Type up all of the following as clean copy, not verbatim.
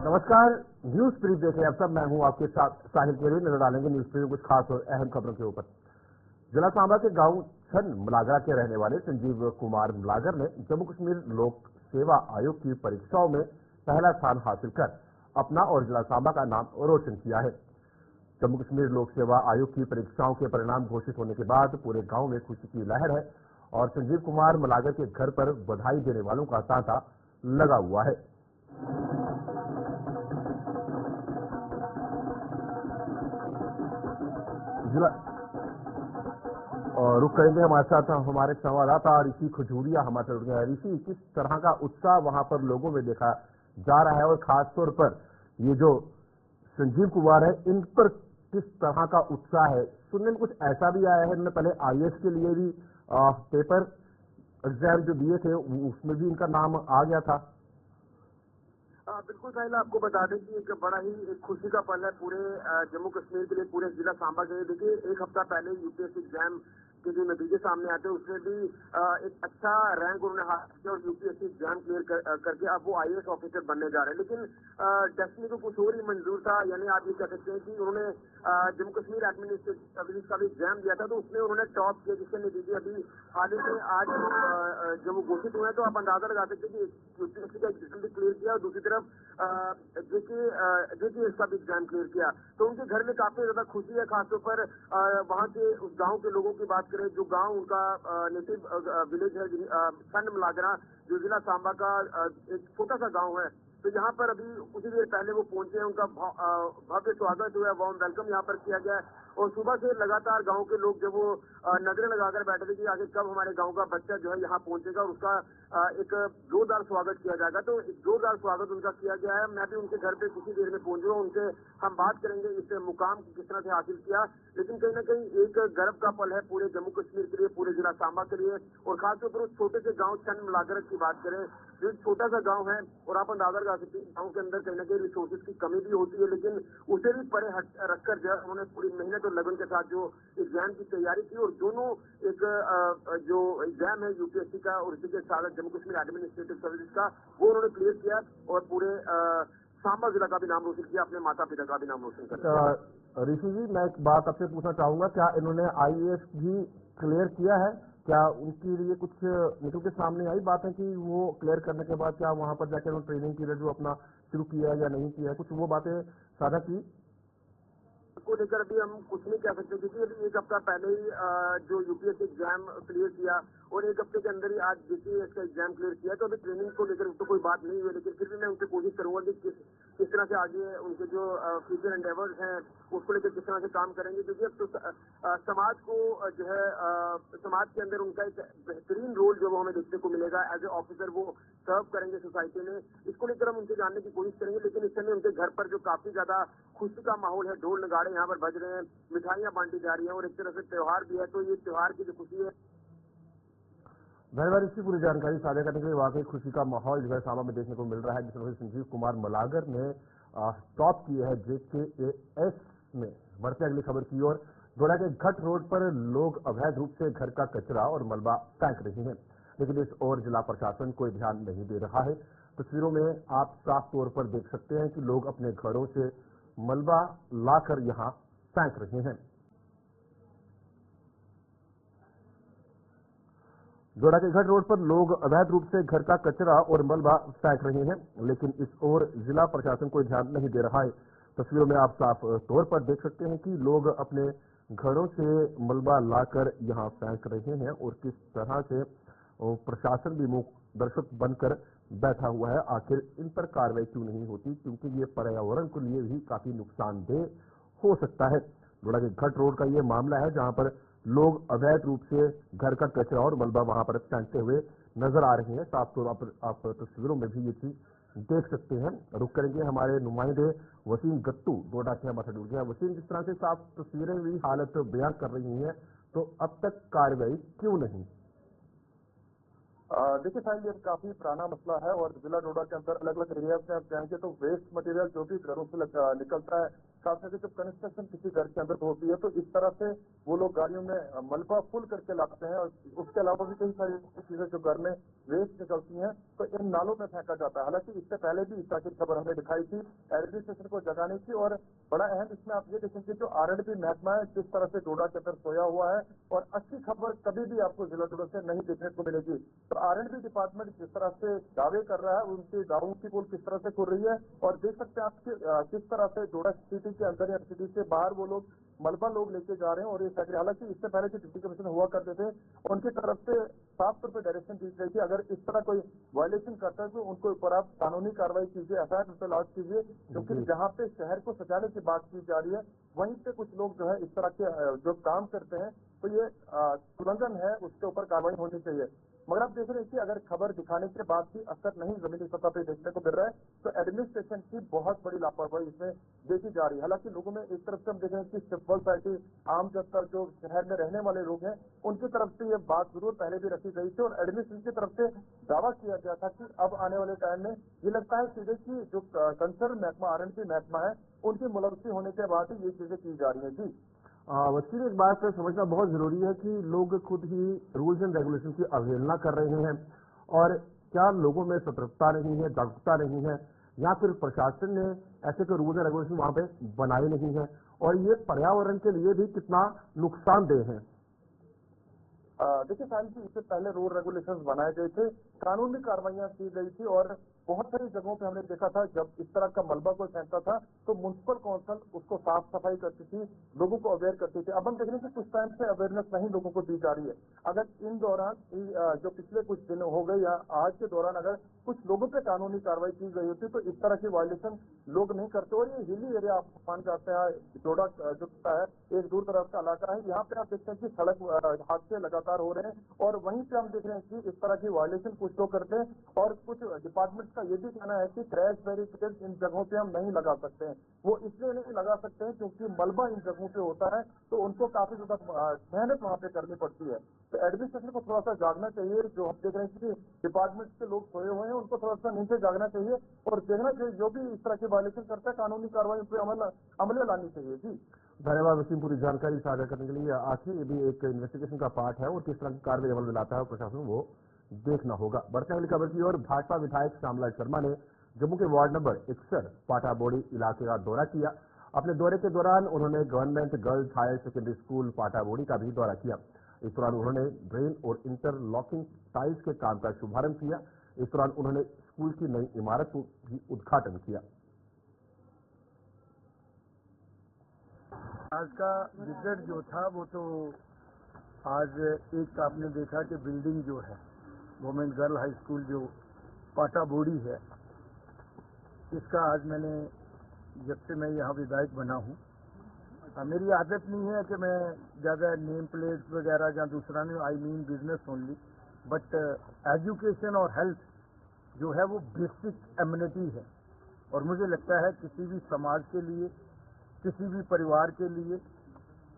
नमस्कार। न्यूज प्रीत देख रहे हैं आप सब। मैं हूं आपके साथ साहिल के लिए। नजर डालेंगे न्यूज प्रीत में कुछ खास और अहम खबरों के ऊपर। जिला सांबा के गांव छन मलागरा के रहने वाले संजीव कुमार मलागर ने जम्मू कश्मीर लोक सेवा आयोग की परीक्षाओं में पहला स्थान हासिल कर अपना और जिला सांबा का नाम रोशन किया है। जम्मू कश्मीर लोक सेवा आयोग की परीक्षाओं के परिणाम घोषित होने के बाद पूरे गांव में खुशी की लहर है और संजीव कुमार मलागर के घर पर बधाई देने वालों का तांता लगा हुआ है। जिला और रुक करेंगे हमारे साथ हमारे संवाददाता ऋषि खजूरिया हमारे साथ जुड़ गए हैं। ऋषि, किस तरह का उत्साह वहां पर लोगों में देखा जा रहा है और खासतौर पर ये जो संजीव कुमार है इन पर किस तरह का उत्साह है? सुनने में कुछ ऐसा भी आया है इन्होंने पहले आईएएस के लिए भी पेपर एग्जाम जो दिए थे उसमें भी इनका नाम आ गया था। बिल्कुल साहिल, आपको बता दें कि एक बड़ा ही एक खुशी का पल है पूरे जम्मू कश्मीर के लिए, पूरे जिला सांबा के लिए। देखिए, एक हफ्ता पहले यूपीएससी एग्जाम के जो नतीजे सामने आते हैं उसमें भी एक अच्छा रैंक उन्होंने हासिल किया और यूपीएससी एग्जाम क्लियर करके अब वो आईएएस ऑफिसर बनने जा रहे हैं। लेकिन डेस्टिनी को कुछ और ही मंजूर था, यानी आप ये कह सकते हैं कि उन्होंने जम्मू कश्मीर एडमिनिस्ट्रेटिव सर्विस का भी एग्जाम दिया था तो उसमें उन्होंने टॉप किया, जिसके नतीजे अभी हाल ही में आज जब वो घोषित हुए हैं तो आप अंदाजा लगा सकते हैं कि यूपीएससी का एग्जाम भी क्लियर किया और दूसरी तरफ जेके इसका भी एग्जाम क्लियर किया। तो उनके घर में काफी ज्यादा खुशी है, खासतौर पर वहाँ के उस गांव के लोगों की बात करें जो गांव उनका नेटिव विलेज है छन मलागरा, जो जिला सांबा का एक छोटा सा गांव है। तो यहाँ पर अभी कुछ देर पहले वो पहुंचे हैं, उनका भव्य स्वागत हुआ है, वार्म वेलकम यहाँ पर किया गया है। और सुबह से लगातार गांव के लोग जब वो नजरें लगाकर बैठे थे कि आगे कब हमारे गांव का बच्चा जो है यहाँ पहुंचेगा और उसका एक जोरदार स्वागत किया जाएगा, तो एक जोरदार स्वागत उनका किया गया है। मैं भी उनके घर पे कुछ ही देर में पहुंचूंगा, उनसे हम बात करेंगे इस मुकाम किस तरह से हासिल किया। लेकिन कहीं ना कहीं एक गर्व का पल है पूरे जम्मू कश्मीर के लिए, पूरे जिला सांबा के लिए। और खासतौर पर उस छोटे से गाँव छन मलागर की बात करें, जो एक छोटा सा गाँव है और आप अंदाजा लगा सकते हैं गाँव के अंदर कहीं ना कहीं रिसोर्सेज की कमी भी होती है, लेकिन उसे भी परे रखकर जो है उन्होंने पूरी मेहनत और लगन के साथ जो एग्जाम की तैयारी की और दोनों एक जो एग्जाम है यूपीएससी का और इसी के साथ जम्मू कश्मीर एडमिनिस्ट्रेटिव सर्विस का, वो उन्होंने क्लियर किया और पूरे सांबा जिला का भी नाम रोशन किया, अपने माता पिता का भी नाम रोशन किया। ऋषि जी, मैं एक बात आपसे पूछना चाहूंगा, क्या इन्होंने आईएएस भी क्लियर किया है? क्या उनके लिए कुछ निकल के सामने आई बात है कि वो क्लियर करने के बाद क्या वहां पर जाकर उन्होंने ट्रेनिंग पीरियड जो अपना शुरू किया है या नहीं किया है, कुछ वो बातें साझा की? को लेकर अभी हम कुछ नहीं कह सकते क्योंकि अभी एक हफ्ता पहले ही जो यूपीएससी एग्जाम क्लियर किया और एक हफ्ते के अंदर ही आज जेसीएस का एग्जाम क्लियर किया, तो अभी ट्रेनिंग को लेकर तो कोई बात नहीं हुई। लेकिन फिर भी मैं उनसे कोशिश करूंगा कि किस तरह से आगे उनके जो फ्यूचर एंडेवर्स हैं उसको लेकर किस तरह से काम करेंगे, क्योंकि अब तो समाज को जो है समाज के अंदर उनका एक बेहतरीन रोल जो हमें देखने को मिलेगा एज ए ऑफिसर, वो सर्व करेंगे सोसाइटी में। इसको लेकर हम उनसे जानने की कोशिश करेंगे। लेकिन इस समय उनके घर पर जो काफी ज्यादा खुशी का माहौल है, ढोल नगाड़े यहाँ पर बज रहे हैं, मिठाइयाँ बांटी जा रही हैं और एक तरह से त्योहार भी है, तो ये त्योहार की जो खुशी है। धन्यवाद इसकी पूरी जानकारी साझा करने के लिए। वाकई खुशी का माहौल जो है सांबा में देखने को मिल रहा है, जिस तरह से संजीव कुमार मलागर ने टॉप किया है जेकेएस में। बढ़ते अगली खबर की ओर। डोडा के घट रोड पर लोग अवैध रूप से घर का कचरा और मलबा फेंक रहे हैं, लेकिन इस ओर जिला प्रशासन कोई ध्यान नहीं दे रहा है। तस्वीरों में आप साफ तौर पर देख सकते हैं कि लोग अपने घरों से मलबा लाकर यहां फेंक रहे हैं। जोड़ा के घट रोड पर लोग अवैध रूप से घर का कचरा और मलबा फेंक रहे हैं, लेकिन इस ओर जिला प्रशासन कोई ध्यान नहीं दे रहा है। तस्वीरों में आप साफ तौर पर देख सकते हैं कि लोग अपने घरों से मलबा लाकर यहां फेंक रहे हैं और किस तरह से प्रशासन भी मूक दर्शक बनकर बैठा हुआ है। आखिर इन पर कार्रवाई क्यों नहीं होती, क्योंकि ये पर्यावरण के लिए भी काफी नुकसानदेह हो सकता है। जोड़ा के घट रोड का ये मामला है जहां पर लोग अवैध रूप से घर का कचरा और मलबा वहां पर फेंकते हुए नजर आ रहे हैं। साफ तौर पर आप तस्वीरों में भी ये चीज देख सकते हैं। रुक करेंगे हमारे नुमाइंदे वसीम गट्टू डोडा के हमारे जुड़ गए। वसीम, जिस तरह से साफ तस्वीरें भी हालत बयान कर रही हैं, तो अब तक कार्रवाई क्यों नहीं? देखिए साहिल, ये काफी पुराना मसला है और जिला डोडा के अंदर अलग अलग एरिया में आप जाएंगे तो वेस्ट मटेरियल जो भी घरों से निकलता है खास करके जब कंस्ट्रक्शन किसी घर के अंदर होती है तो इस तरह से वो लोग गाड़ियों में मलबा फुल करके लाते हैं और उसके अलावा भी कई सारी चीजें जो घर में वेस्ट निकलती हैं तो इन नालों में फेंका जाता है। हालांकि इससे पहले भी इस तरह की खबर हमने दिखाई थी एडमिनिस्ट्रेशन को जगाने की, और बड़ा अहम इसमें आप ये देखेंगे जो आरएंडबी महकमा है किस तरह से डोडा के अंदर सोया हुआ है, और अच्छी खबर कभी भी आपको जिला डोडा से नहीं देखने को मिलेगी। तो आरएंडबी डिपार्टमेंट जिस तरह से दावे कर रहा है उनके दावों की पोल किस तरह से खुल रही है, और देख सकते हैं आप किस तरह से डोडा सिटी के अंदर या सिटी से बाहर वो लोग मलबा लोग लेके जा रहे हैं। और ये फैक्ट्री, हालांकि इससे पहले जो डिप्टी कमिश्नर हुआ करते थे उनकी तरफ से साफ तौर पर डायरेक्शन दी गई थी अगर इस तरह कोई वायलेशन करता है तो उनको ऊपर आप कानूनी कार्रवाई कीजिए, एफआईआर पे लॉन्च कीजिए, क्योंकि जहाँ पे शहर को सजाने की बात की जा रही है वहीं पे कुछ लोग जो है इस तरह के जो काम करते हैं तो ये उल्लंघन है, उसके ऊपर कार्रवाई होनी चाहिए। मगर आप देख रहे हैं कि अगर खबर दिखाने के बाद भी असर नहीं जमीनी सतह पे देखने को मिल रहा है तो एडमिनिस्ट्रेशन की बहुत बड़ी लापरवाही इसमें देखी जा रही है। हालांकि लोगों में एक तरफ से हम देख रहे हैं कि सिंपल सोसाइटी, आम जनता जो शहर में रहने वाले लोग हैं उनकी तरफ से ये बात जरूर पहले भी रखी गई थी और एडमिनिस्ट्रेशन की तरफ से दावा किया गया था कि अब आने वाले टाइम में ये लगता है सीधे की जो कंसर्न महकमा आरएंडबी महकमा है उनकी मुलवसी होने के बाद ही ये चीजें की जा रही है। जी वकील, एक बात समझना बहुत जरूरी है कि लोग खुद ही रूल्स एंड रेगुलेशन की अवहेलना कर रहे हैं, और क्या लोगों में सतर्कता नहीं है, जागरूकता नहीं है, या फिर प्रशासन ने ऐसे कोई रूल्स एंड रेगुलेशन वहां पे बनाए नहीं है, और ये पर्यावरण के लिए भी कितना नुकसानदेह है। देखिए साहिल जी, इससे पहले रूल रेगुलेशंस बनाए गए थे, कानूनी कार्रवाइयां की गई थी, और बहुत सारी जगहों पे हमने देखा था जब इस तरह का मलबा कोई फेंकता था तो म्युनिसिपल काउंसिल उसको साफ सफाई करती थी, लोगों को अवेयर करती थी। अब हम देख रहे हैं कि कुछ टाइम से अवेयरनेस नहीं लोगों को दी जा रही है। अगर इन दौरान जो पिछले कुछ दिन हो गए या आज के दौरान अगर कुछ लोगों पे कानूनी कार्रवाई की गई होती तो इस तरह की वायलेशन लोग नहीं करते। और ये हिली एरिया आप मान जाते हैं, डोडा जो है एक दूर दराज का इलाका है, यहाँ पे आप देखते हैं कि सड़क हादसे लगातार हो रहे हैं, और वहीं पे हम देख रहे हैं कि इस तरह की वायलेशन कुछ लोग करते हैं, और कुछ डिपार्टमेंट का ये भी कहना है कि क्रैश बैरिकेड इन जगहों पे हम नहीं लगा सकते हैं। वो इसलिए नहीं लगा सकते हैं क्योंकि मलबा इन जगहों पे होता है तो उनको काफी ज्यादा मेहनत वहां पे करनी पड़ती है। तो एडमिनिस्ट्रेशन को थोड़ा सा जागना चाहिए। जो हम देख रहे हैं कि डिपार्टमेंट के लोग सोए हुए हैं उनको थोड़ा सा नीचे जागना चाहिए और देखना चाहिए जो भी इस तरह की वायलेशन करता है कानूनी कार्रवाई पे अमल में लानी चाहिए। जी धन्यवाद वसीम, पूरी जानकारी साझा करने के लिए। आखिर ये भी एक इन्वेस्टिगेशन का पार्ट है और किस तरह की कार्रवाई अमल में लाता है प्रशासन वो देखना होगा। बढ़ते अगली खबर की ओर। भाजपा विधायक श्यामलाल शर्मा ने जम्मू के वार्ड नंबर 61 पाटाबोड़ी इलाके का दौरा किया। अपने दौरे के दौरान उन्होंने government girls higher secondary school Patabodi का भी दौरा किया। इस दौरान उन्होंने ड्रेन और इंटरलॉकिंग टाइल्स के काम का शुभारंभ किया। इस दौरान उन्होंने स्कूल की नई इमारत का भी उद्घाटन किया। आज का विजिट जो था वो तो आज एक आपने देखा कि बिल्डिंग जो है गवर्नमेंट गर्ल हाई स्कूल जो पाटाबोड़ी है, इसका आज मैंने जब से मैं यहाँ विधायक बना हूँ, मेरी आदत नहीं है कि मैं ज़्यादा नेम प्लेट्स वगैरह या दूसरा नहीं, I mean business only, but education और हेल्थ जो है वो बेसिक एम्यूनिटी है। और मुझे लगता है किसी भी समाज के लिए, किसी भी परिवार के लिए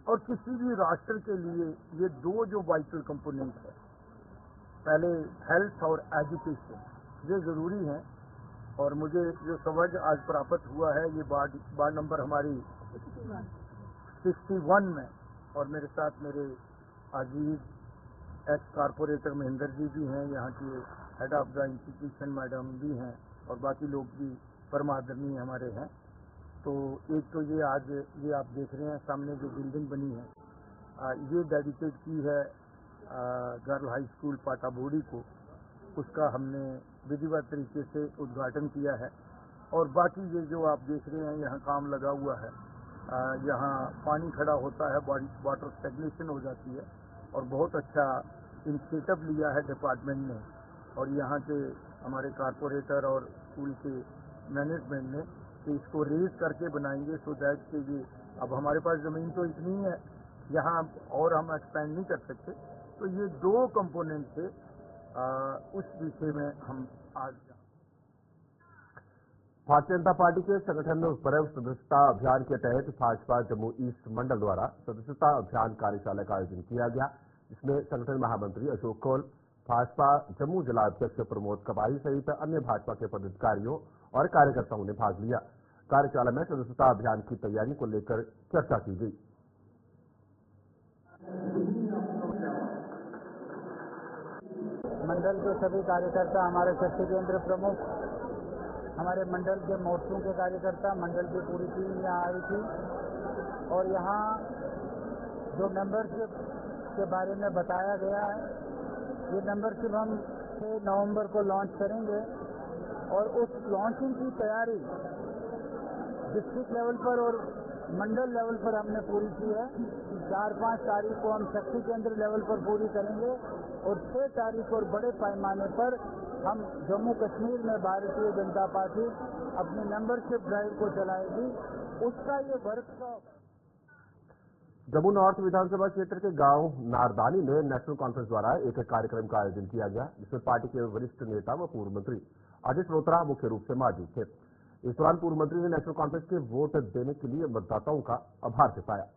और किसी भी राष्ट्र के लिए ये दो जो वाइटल कंपोनेंट है, पहले हेल्थ और एजुकेशन, ये ज़रूरी है। और मुझे जो समझ आज प्राप्त हुआ है ये वार्ड नंबर हमारी 61 में, और मेरे साथ मेरे अजीज एक्स कारपोरेटर महेंद्र जी भी हैं, यहाँ के head of the institution madam भी हैं, और बाकी लोग भी परमादरणीय हमारे हैं। तो एक तो ये आज ये आप देख रहे हैं सामने जो बिल्डिंग बनी है, ये डेडिकेट की है गर्ल हाई स्कूल पाटाबोड़ी को, उसका हमने विधिवत तरीके से उद्घाटन किया है। और बाकी ये जो आप देख रहे हैं यहाँ काम लगा हुआ है, यहाँ पानी खड़ा होता है, वाटर स्टेगनेशन हो जाती है, और बहुत अच्छा इनिशिएटिव लिया है डिपार्टमेंट ने और यहाँ के हमारे कारपोरेटर और स्कूल के मैनेजमेंट ने कि इसको रेज करके बनाएंगे सो दैट कि ये अब हमारे पास ज़मीन तो इतनी है यहाँ और हम एक्सपेंड नहीं कर सकते। तो ये दो कंपोनेंट थे, उस विषय में हम आज भारतीय जनता पार्टी के संगठन पर्व सदस्यता अभियान के तहत भाजपा जम्मू ईस्ट मंडल द्वारा सदस्यता अभियान कार्यशाला का आयोजन किया गया, जिसमें संगठन महामंत्री अशोक कौल, भाजपा जम्मू जिला अध्यक्ष प्रमोद कबाही सहित अन्य भाजपा के पदाधिकारियों और कार्यकर्ताओं ने भाग लिया। कार्यशाला में सदस्यता अभियान की तैयारी को लेकर चर्चा की गई। मंडल के सभी कार्यकर्ता, हमारे शक्ति केंद्र प्रमुख, हमारे मंडल के मोर्चों के कार्यकर्ता, मंडल की पूरी टीम यहाँ आई थी और यहाँ जो मेंबरशिप के बारे में बताया गया है, ये मेंबरशिप हम 6 नवंबर को लॉन्च करेंगे और उस लॉन्चिंग की तैयारी डिस्ट्रिक्ट लेवल पर और मंडल लेवल पर हमने पूरी की है। 4-5 तारीख को हम शक्ति केंद्र लेवल पर पूरी करेंगे और 6 तारीख और बड़े पैमाने पर हम जम्मू कश्मीर में भारतीय जनता पार्टी अपनी मेंबरशिप ड्राइव को चलाएगी। उसका ये वर्कशॉप जम्मू नॉर्थ विधानसभा क्षेत्र के गांव नारदानी में नेशनल कॉन्फ्रेंस द्वारा एक कार्यक्रम का आयोजन किया गया, जिसमें पार्टी के वरिष्ठ नेता व पूर्व मंत्री अजय श्रोत्रा मुख्य रूप से मौजूद थे। इस दौरान पूर्व मंत्री ने नेशनल कॉन्फ्रेंस के वोट देने के लिए मतदाताओं का आभार जताया।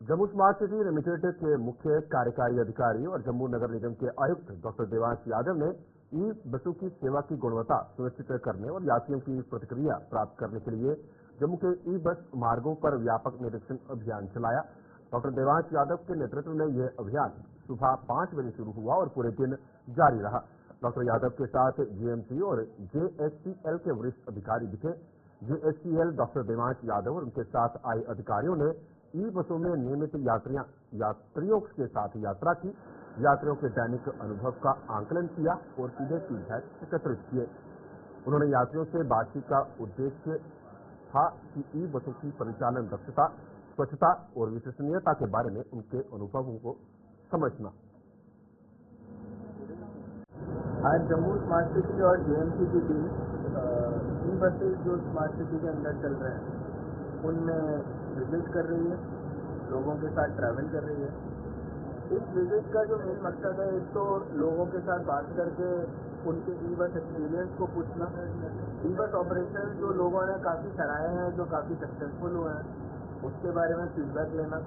जम्मू स्मार्ट सिटी लिमिटेड के मुख्य कार्यकारी अधिकारी और जम्मू नगर निगम के आयुक्त डॉक्टर देवांश यादव ने ई बसों की सेवा की गुणवत्ता सुनिश्चित करने और यात्रियों की प्रतिक्रिया प्राप्त करने के लिए जम्मू के ई बस मार्गों पर व्यापक निरीक्षण अभियान चलाया। डॉक्टर देवांश यादव के नेतृत्व में यह अभियान सुबह 5 बजे शुरू हुआ और पूरे दिन जारी रहा। डॉक्टर यादव के साथ जीएमसी और जेएचसीएल के वरिष्ठ अधिकारी भी थे। जेएचसीएल डॉक्टर देवांश यादव और उनके साथ आए अधिकारियों ने ई बसों में नियमित यात्रियों के साथ यात्रा की, यात्रियों के दैनिक अनुभव का आंकलन किया और सीधे फीडबैक एकत्रित किए। उन्होंने यात्रियों से बातचीत का उद्देश्य था कि ई बसों की परिचालन दक्षता, स्वच्छता और विश्वसनीयता के बारे में उनके अनुभवों को समझना। आज जम्मू स्मार्ट सिटी और जेएमसी की टीम ई बसेज जो स्मार्ट सिटी के अंदर चल रहे हैं उनमें विजिट कर रही है, लोगों के साथ ट्रैवल कर रही है। इस विजिट का जो मेन मकसद है, एक तो लोगों के साथ बात करके उनके ई बस एक्सपीरियंस को पूछना, ई बस ऑपरेशन जो लोगों ने काफ़ी सराहे हैं, जो काफ़ी सक्सेसफुल हुए हैं, उसके बारे में फीडबैक लेना।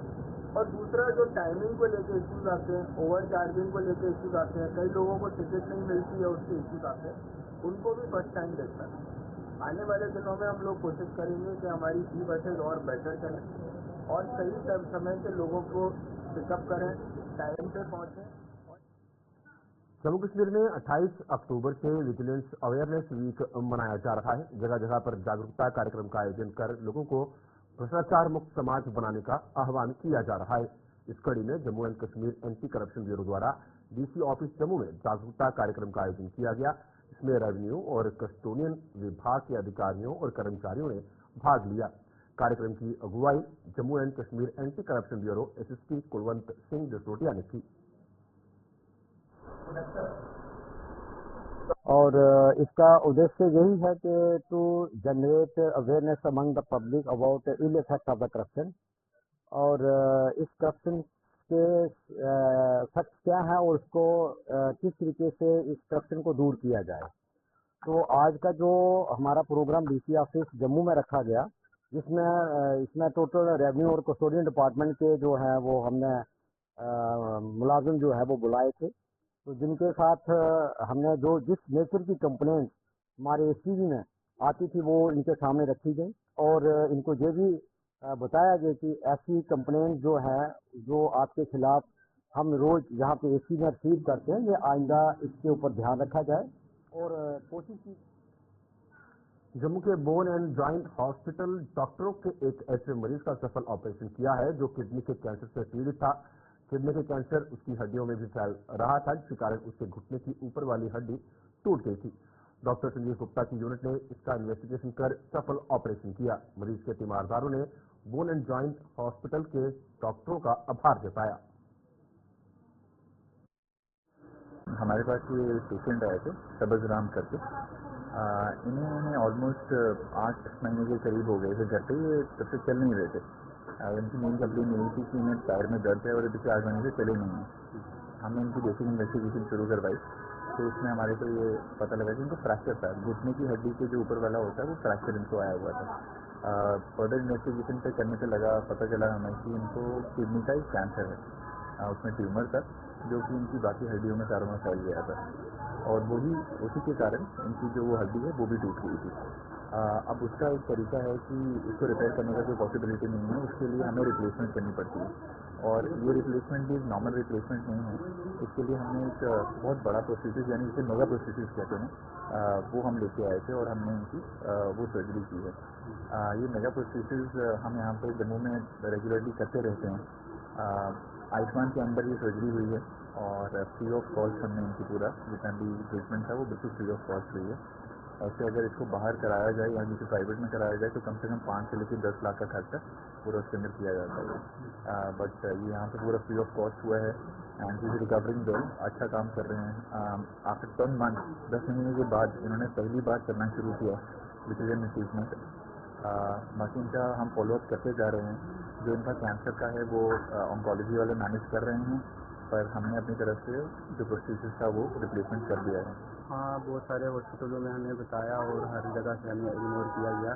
और दूसरा जो टाइमिंग को लेकर इश्यूज आते हैं, ओवर चार्जिंग को लेकर इश्यूज आते हैं, कई लोगों को टिकट नहीं मिलती है, उसके इश्यूज आते हैं, उनको भी फर्स्ट टाइम देखना है। आने वाले दिनों में हम लोग कोशिश करेंगे कि हमारी ई बसेज और बेटर चलें और सही समय से लोगों को पिकअप करें, टाइम पे पहुंचें। जम्मू कश्मीर में 28 अक्टूबर से विजिलेंस अवेयरनेस वीक मनाया जा रहा है। जगह जगह पर जागरूकता कार्यक्रम का आयोजन कर लोगों को भ्रष्टाचार मुक्त समाज बनाने का आह्वान किया जा रहा है। इस कड़ी में Jammu and Kashmir anti corruption bureau द्वारा डीसी ऑफिस जम्मू में जागरूकता कार्यक्रम का आयोजन किया गया। इसमें रेवेन्यू और कस्टोडियन विभाग के अधिकारियों और कर्मचारियों ने भाग लिया। कार्यक्रम की अगुवाई Jammu and Kashmir anti corruption bureau SSP Kulwant Singh Jasrotia ने की। और इसका उद्देश्य यही है कि to generate awareness among the public about ill effect of the corruption और इस करप्शन के फैक्ट क्या है और उसको किस तरीके से इस करप्शन को दूर किया जाए। तो आज का जो हमारा प्रोग्राम डीसी ऑफिस जम्मू में रखा गया, जिसमें इसमें टोटल रेवेन्यू और कस्टोडियन डिपार्टमेंट के जो हैं वो हमने मुलाजिम जो है वो बुलाए थे, तो जिनके साथ हमने जो जिस नेचर की कंप्लेंट हमारे एसीबी में आती थी वो इनके सामने रखी गई और इनको ये भी बताया गया कि ऐसी कंप्लेंट जो है जो आपके खिलाफ हम रोज यहाँ पे एसी में रिसीव करते हैं, ये आइंदा इसके ऊपर ध्यान रखा जाए और कोशिश की। जम्मू के बोन एंड जॉइंट हॉस्पिटल डॉक्टरों के एक ऐसे मरीज का सफल ऑपरेशन किया है जो किडनी के कैंसर से पीड़ित था। किडनी के कैंसर उसकी हड्डियों में भी फैल रहा था, जिसके कारण उसके घुटने की ऊपर वाली हड्डी टूट गई थी। डॉक्टर संजीव गुप्ता की यूनिट ने इसका इन्वेस्टिगेशन कर सफल ऑपरेशन किया। मरीज के तीमारदारों ने बोन एंड जॉइंट हॉस्पिटल के डॉक्टरों का आभार जताया। हमारे पास ये पेशेंट आए थे सबज राम करके, इन्हें ऑलमोस्ट 8 महीने के करीब हो गए थे घर पे, ये तब से चल नहीं रहे थे। इनकी मेन कंप्लेन यही थी कि इन्हें पैर में दर्द है और ये पिछले 8 महीने से चले नहीं हैं। हमने इनकी बेसिक इन्वेस्टिगेशन शुरू करवाई, तो उसमें हमारे को ये पता लगा कि इनको फ्रैक्चर था, घुटने की हड्डी के जो ऊपर वाला होता है वो फ्रैक्चर इनको आया हुआ था। फर्दर इन्वेस्टिगेशन पे करने पे पता चला हमें कि इनको किडनी का ही कैंसर है, उसमें ट्यूमर था जो कि इनकी बाकी हड्डियों में चारों में फैल गया था और वो भी उसी के कारण इनकी जो वो हड्डी है वो भी टूट गई थी। अब उसका एक तरीका है कि इसको रिपेयर करने का कोई पॉसिबिलिटी नहीं है, उसके लिए हमें रिप्लेसमेंट करनी पड़ती है और ये रिप्लेसमेंट भी नॉर्मल रिप्लेसमेंट नहीं है। इसके लिए हमने एक बहुत बड़ा प्रोसीजर यानी जिसे मेगा प्रोसीजर कहते हैं वो हम लेके आए थे और हमने इनकी वो सर्जरी की है। ये मेगा प्रोसीजर हम यहाँ पे जम्मू में रेगुलरली करते रहते हैं। आयुष्मान के अंदर ये सर्जरी हुई है और फ्री ऑफ कॉस्ट हमने इनकी पूरा जितना भी ट्रीटमेंट था वो बिल्कुल फ्री ऑफ कॉस्ट हुई है। ऐसे अगर इसको बाहर कराया जाए या किसी प्राइवेट में कराया जाए तो कम से कम 5 से लेकर 10 लाख का खर्चा पूरा उसके अंदर किया जाता है। बट ये यहाँ पे पूरा फ्री ऑफ कॉस्ट हुआ है एंड इज रिकवरिंग वेल, अच्छा काम कर रहे हैं। आफ्टर 10 मंथ 10 महीने के बाद इन्होंने पहली बार करना शुरू किया विच इज एन ट्रीटमेंट। बाकी इनका हम फॉलोअप करते जा रहे हैं। जो इनका कैंसर का है वो ऑन्कोलॉजी वाले मैनेज कर रहे हैं, पर हमने अपनी तरफ से जो प्रोसीजर था वो रिप्लेसमेंट कर दिया है। हाँ, बहुत सारे हॉस्पिटलों में हमें बताया और हर जगह से हमें इग्नोर किया गया,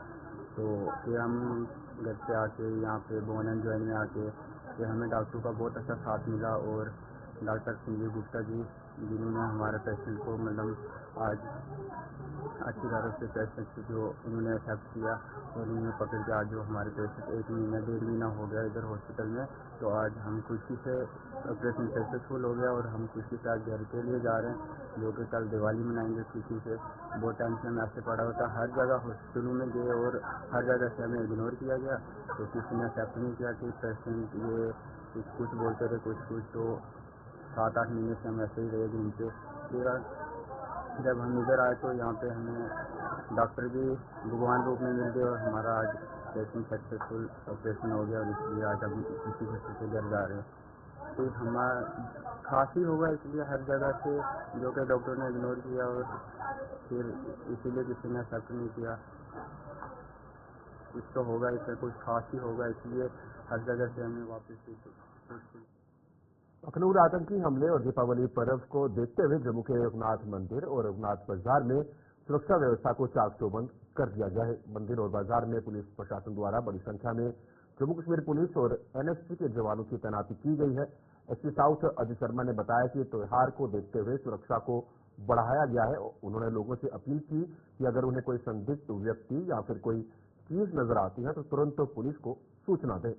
तो फिर हम घर पे आके यहाँ पे बोन एंड जॉइन में आके फिर हमें डॉक्टर का बहुत अच्छा साथ मिला और डॉक्टर संजीव गुप्ता जी जिन्होंने हमारे पेशेंट को मतलब आज अच्छी तरह से पेशेंट जो उन्होंने एक्सेप्ट किया और उन्होंने पकड़ के आज जो हमारे पेशेंट 1 महीना 1.5 महीना हो गया इधर हॉस्पिटल में, तो आज हम खुशी से ऑपरेशन सक्सेसफुल हो गया और हम खुशी से आज घर के लिए जा रहे हैं, जो कि कल दिवाली मनाएंगे खुशी से। बहुत टाइम से हमें ऐसे पड़ा होता, हर जगह हॉस्पिटलों में गए और हर जगह से हमें इग्नोर किया गया, तो किसी ने एक्सेप्ट नहीं किया कि पेशेंट ये कुछ बोलते थे कुछ, तो 7-8 महीने से हम ऐसे ही रहे घूमते। फिर जब हम इधर आए तो यहाँ पे हमें डॉक्टर भी भगवान रूप में मिल गए और हमारा आज पेशेंट सक्सेसफुल ऑपरेशन हो गया और इसलिए आज हम किसी खुशी से घर जा रहे हैं। तो हमारा खांसी होगा इसलिए हर जगह से जो कि डॉक्टर ने इग्नोर किया और फिर इसीलिए किसी ने एक्सेप्ट नहीं किया। कुछ तो होगा, इसमें कुछ खांसी होगा इसलिए हर जगह से हमें वापस अखनूर आतंकी हमले और दीपावली पर्व को देखते हुए जम्मू के रघुनाथ मंदिर और रघुनाथ बाजार में सुरक्षा व्यवस्था को चाक चौबंद कर दिया गया है। मंदिर और बाजार में पुलिस प्रशासन द्वारा बड़ी संख्या में जम्मू कश्मीर पुलिस और एनएसजी के जवानों की तैनाती की गई है। एसपी साउथ अजय शर्मा ने बताया कि त्योहार को देखते हुए सुरक्षा को बढ़ाया गया है। उन्होंने लोगों से अपील की कि अगर उन्हें कोई संदिग्ध व्यक्ति या फिर कोई चीज नजर आती है तो तुरंत पुलिस को सूचना दें।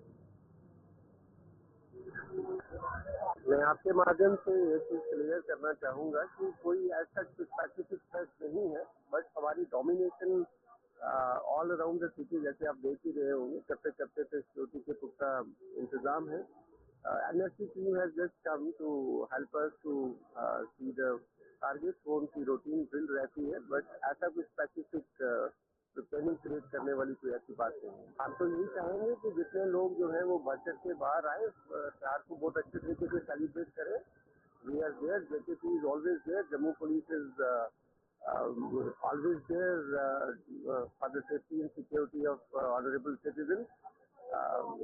मैं आपके माध्यम से ये चीज क्लियर करना चाहूंगा कि कोई ऐसा स्पेसिफिक थ्रेट नहीं है, बट हमारी domination all around the city जैसे आप देख ही रहे होंगे, चप्पे चप्पे पे सिक्योरिटी के पुख्ता इंतजाम है। NSG team has just come to help us to see the target, वो उनकी रूटीन ड्रिल रहती है, बट ऐसा कोई स्पेसिफिक ट्रेनिंग क्रिएट करने वाली कोई ऐसी बात नहीं है। हम तो यही चाहेंगे कि जितने लोग जो है वो बढ़ चढ़ के बाहर आए, त्योहार को बहुत अच्छे तरीके से सेलिब्रेट करें। We are there, JKP is always there, Jammu police is always there for the safety and security of honourable citizen,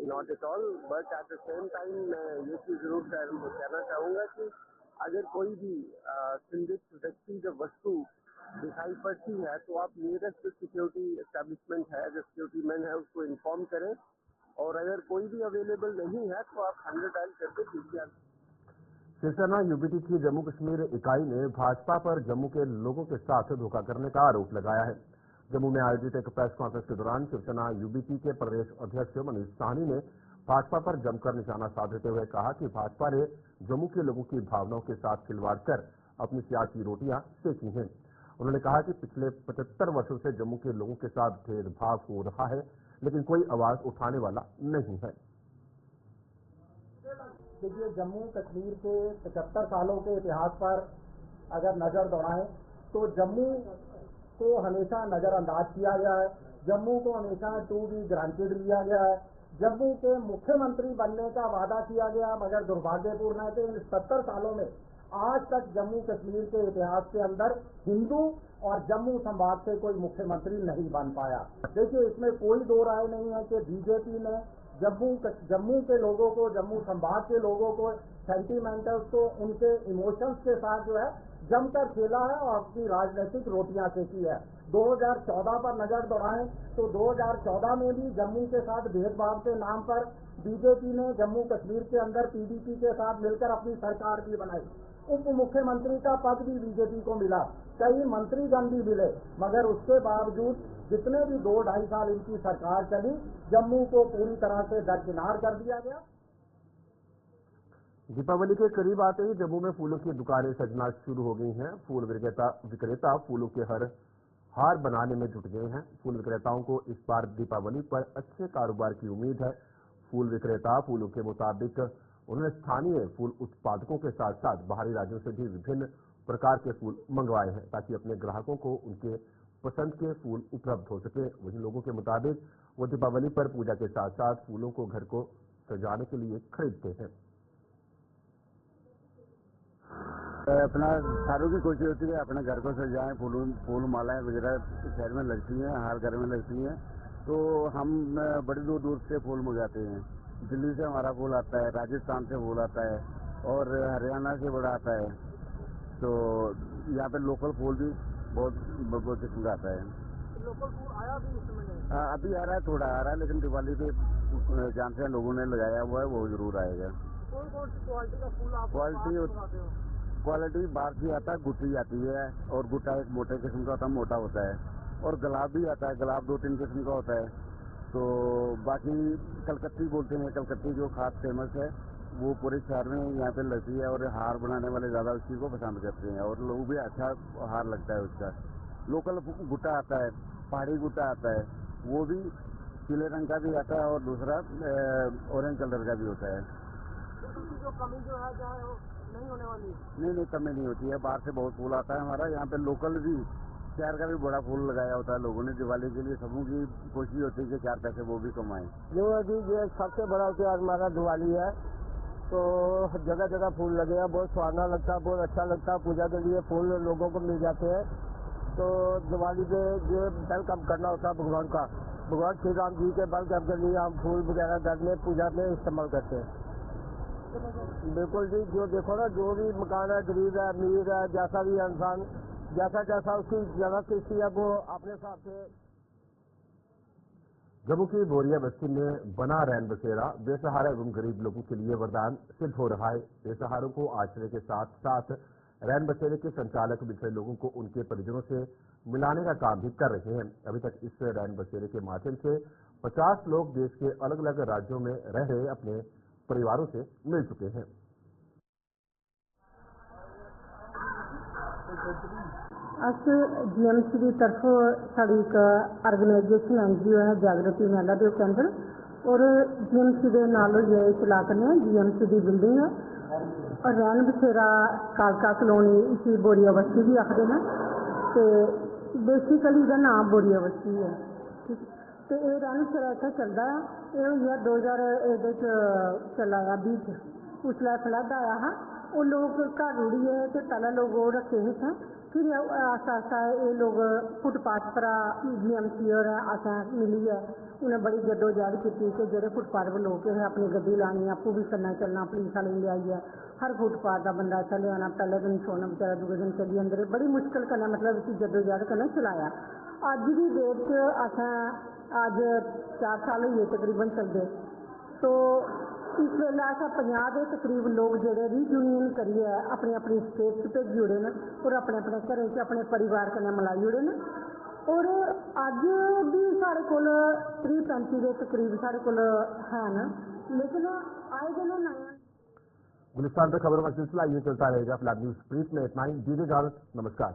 not at all. But at the same time मैं ये चीज जरूर कहना चाहूंगा कि अगर कोई भी संदिग्ध व्यक्ति जब वस्तु दिखाई पड़ती है तो आप नियरेस्ट सिक्योरिटी एस्टेब्लिशमेंट है, जो सिक्योरिटी मैन है, उसको इन्फॉर्म करें, और अगर कोई भी अवेलेबल नहीं है तो आप 100 डायल करके PCR। शिवसेना यूबीटी की जम्मू कश्मीर इकाई ने भाजपा पर जम्मू के लोगों के साथ धोखा करने का आरोप लगाया है। जम्मू में आयोजित एक प्रेस कॉन्फ्रेंस के दौरान शिवसेना यूबीटी के प्रदेश अध्यक्ष मनीष साहनी ने भाजपा पर जमकर निशाना साधते हुए कहा कि भाजपा ने जम्मू के लोगों की भावनाओं के साथ खिलवाड़ कर अपनी सियासी रोटियां सेकी हैं। उन्होंने कहा कि पिछले 75 वर्षों से जम्मू के लोगों के साथ भेदभाव हो रहा है, लेकिन कोई आवाज उठाने वाला नहीं है। देखिए, जम्मू कश्मीर के 75 सालों के इतिहास पर अगर नजर दौड़ाएं तो जम्मू को हमेशा नजरअंदाज किया गया है, जम्मू को हमेशा टू बी ग्रांटेड लिया गया है, जम्मू के मुख्यमंत्री बनने का वादा किया गया, मगर दुर्भाग्यपूर्ण है कि इन 70 सालों में आज तक जम्मू कश्मीर के इतिहास के अंदर हिंदू और जम्मू संभाग से कोई मुख्यमंत्री नहीं बन पाया। देखिए, इसमें कोई दो राय नहीं है कि बीजेपी ने जम्मू के लोगों को, जम्मू संभाग के लोगों को, सेंटिमेंटल्स को उनके इमोशंस के साथ जो है जमकर खेला है और अपनी राजनीतिक रोटियां सेकी है। 2014 पर नजर दौड़ाएं तो 2014 में भी जम्मू के साथ भेदभाव के नाम पर बीजेपी ने जम्मू कश्मीर के अंदर पीडीपी के साथ मिलकर अपनी सरकार भी बनाई। उप मुख्यमंत्री का पद भी बीजेपी को मिला, कई मंत्रीगण भी मिले, मगर उसके बावजूद जितने भी 2-2.5 साल इनकी सरकार चली, जम्मू को पूरी तरह से दरकिनार कर दिया गया। दीपावली के करीब आते ही जम्मू में फूलों की दुकानें सजना शुरू हो गई हैं। फूल विक्रेता फूलों के हर हार बनाने में जुट गए हैं। फूल विक्रेताओं को इस बार दीपावली पर अच्छे कारोबार की उम्मीद है। फूल विक्रेता फूलों के मुताबिक उन्होंने स्थानीय फूल उत्पादकों के साथ साथ बाहरी राज्यों से भी विभिन्न प्रकार के फूल मंगवाए हैं, ताकि अपने ग्राहकों को उनके पसंद के फूल उपलब्ध हो सके। वहीं लोगों के मुताबिक वो दीपावली पर पूजा के साथ साथ फूलों को घर को सजाने के लिए खरीदते हैं। अपना सारों की कोशिश होती है अपने घर को सजाएं, फूल मालाएं वगैरह शहर में लगती हैं, हर घर में लगती हैं, तो हम बड़ी दूर दूर से फूल मंगाते हैं। दिल्ली से हमारा फूल आता है, राजस्थान से फूल आता है और हरियाणा से बड़ा आता है। तो यहाँ पे लोकल फूल भी बहुत किस्म का आता है। लोकल फूल आया भी इस समय? हाँ, अभी आ रहा है, थोड़ा आ रहा है, लेकिन दिवाली पे जानते हैं लोगों ने लगाया हुआ है, वो जरूर आएगा। कौन कौन सी क्वालिटी का फूल आप क्वालिटी बाहर से आता है, गुट्टी आती है, और गुट्टा एक मोटे किस्म का होता है, मोटा होता है, और गुलाब भी आता है, गुलाब 2-3 किस्म का होता है। तो बाकी कलकत्ती बोलते हैं, कलकत्ती जो खास फेमस है वो पूरे शहर में यहाँ पे लगती है, और हार बनाने वाले ज़्यादा उसी को पसंद करते हैं, और लोग भी अच्छा हार लगता है उसका। लोकल गुट्टा आता है, पहाड़ी गुट्टा आता है, वो भी पीले रंग का भी आता है, और दूसरा ऑरेंज कलर का भी होता है। जो कमी जो है नहीं होने वाली? नहीं, कमी नहीं होती है। बाहर से बहुत फूल आता है हमारा, यहाँ पे लोकल भी शहर का भी बड़ा फूल लगाया होता है लोगों ने दिवाली के लिए। सबों की कोशिश होती है कि 4 पैसे वो भी कमाएं। जो अभी ये सबसे बड़ा त्योहार हमारा दिवाली है, तो जगह जगह फूल लगे हैं, बहुत सुहाना लगता है, बहुत अच्छा लगता है। पूजा के लिए फूल लोगों को मिल जाते हैं, तो दिवाली पे ये वेलकम करना होता है भगवान श्री राम जी के वेलकम के लिए हम फूल वगैरह घर में पूजा में इस्तेमाल करते हैं। बिल्कुल जी, जो देखो ना, जो भी मकान है, गरीब है, अमीर है, जैसा भी इंसान जैसा उसकी जगह किस्ती है, वो अपने हिसाब से। जम्मू की बोरिया बस्ती में बना रैन बसेरा बेसहारा एवं गरीब लोगों के लिए वरदान सिद्ध हो रहा है। बेसहारों को आश्रय के साथ साथ रैन बसेरे के संचालक बिछड़े लोगों को उनके परिजनों से मिलाने का काम भी कर रहे हैं। अभी तक इस रैन बसेरे के माध्यम से 50 लोग देश के अलग अलग राज्यों में रह रहे अपने परिवारों से मिल चुके हैं। अस जीएमसी की तरफों साड़ी एक ऑर्गेनाइजेशन NGO है जागृति मेला के केंद्र, और जीएमसी के नाल इस इलाके में जीएमसी की बिल्डिंग है, और रैन बसेरा कालका कलोनी इसी बोरिया बस्ती भी आखते हैं, तो बेसिकली इसका नाम बोरिया बस्ती है। तो ये रैन बसेरा इतना चलता है, ये 2000 चला 20 उसला फ्लड आया है, वो लोग घर रुड़ी है तो पहले लोग वो रखे हुए थे, फिर आस्ता आस्ता ये लोग फुटपाथ पर GMC और असें मिली है उन्हें बड़ी जद्दोजहद की कि जेडे फुटपाथ पर लोग हैं अपनी गड्डी लानी आपू भी करना चलना पुलिस वाले ले आई है हर फुटपाथ का बंदा इतना लिया पहले दिन सोना बेचारा दूसरे दिन चली अंदर बड़ी मुश्किल करना मतलब इसी जद्दोजहद करना चलाया अज की डेट च असें अज 4 साल हुए तकरीबन चलते तो इस वेले अस 50 के तकरीब लोग जोड़े रीयूनियन करिए अपनी अपनी स्टेट से जुड़े हैं और अपने अपने घरों से अपने परिवार कन्नै मलाई जुड़े हैं और अज भी साढ़े कोल 30-35 के तकरीब साढ़े कोल हैं लेकिन आए दिन नया गुलिस्तान पर खबरों का सिलसिला ये चलता रहेगा। फिलहाल न्यूज ब्रीफ में इतना ही। दीजिए इजाजत, नमस्कार।